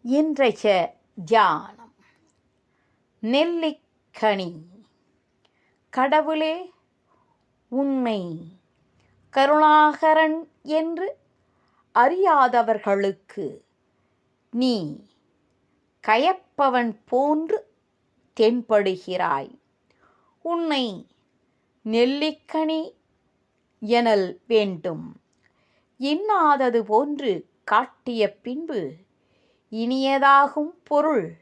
இன்றைய தியானம். நெல்லிக்கனி. கடவுளே, உன்னை கருணாகரன் என்று அறியாதவர்களுக்கு நீ கயப்பவன் போன்று தென்படுகிறாய். உன்னை நெல்லிக்கனி எனல் வேண்டும். இன்னாதது போன்று காட்டிய பின்பு இனியதாகும் பொருள்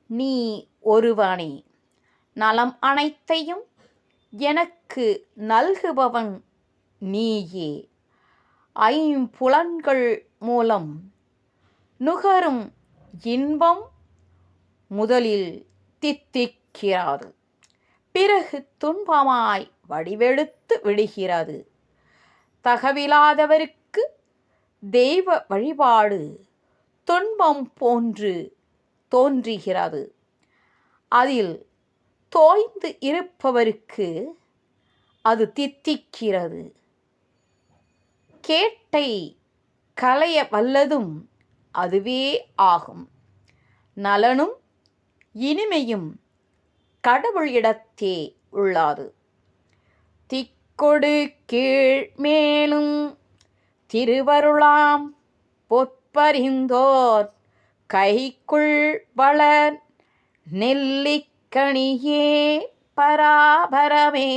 நீ ஒருவனே. நலம் அனைத்தையும் எனக்கு நல்குபவன் நீயே. ஐம்புலன்கள் மூலம் நுகரும் இன்பம் முதலில் தித்திக்கிறது, பிறகு துன்பமாய் வடிவெடுத்து விடுகிறது. தகவிலாதவருக்கு தெய்வ வழிபாடு துன்பம் போன்று தோன்றுகிறது. அதில் தோய்ந்து இருப்பவருக்கு அது தித்திக்கிறது. கேட்டை களைய வல்லதும் அதுவே ஆகும். நலனும் இனிமையும் கடவுள் இடத்தே உள்ளது. திக்கொடு கீழ் மேலும் திருவருளாம் பொற்பறிந்தோர் கைக்குள் வளர் நெல்லிக்கனியே பராபரமே.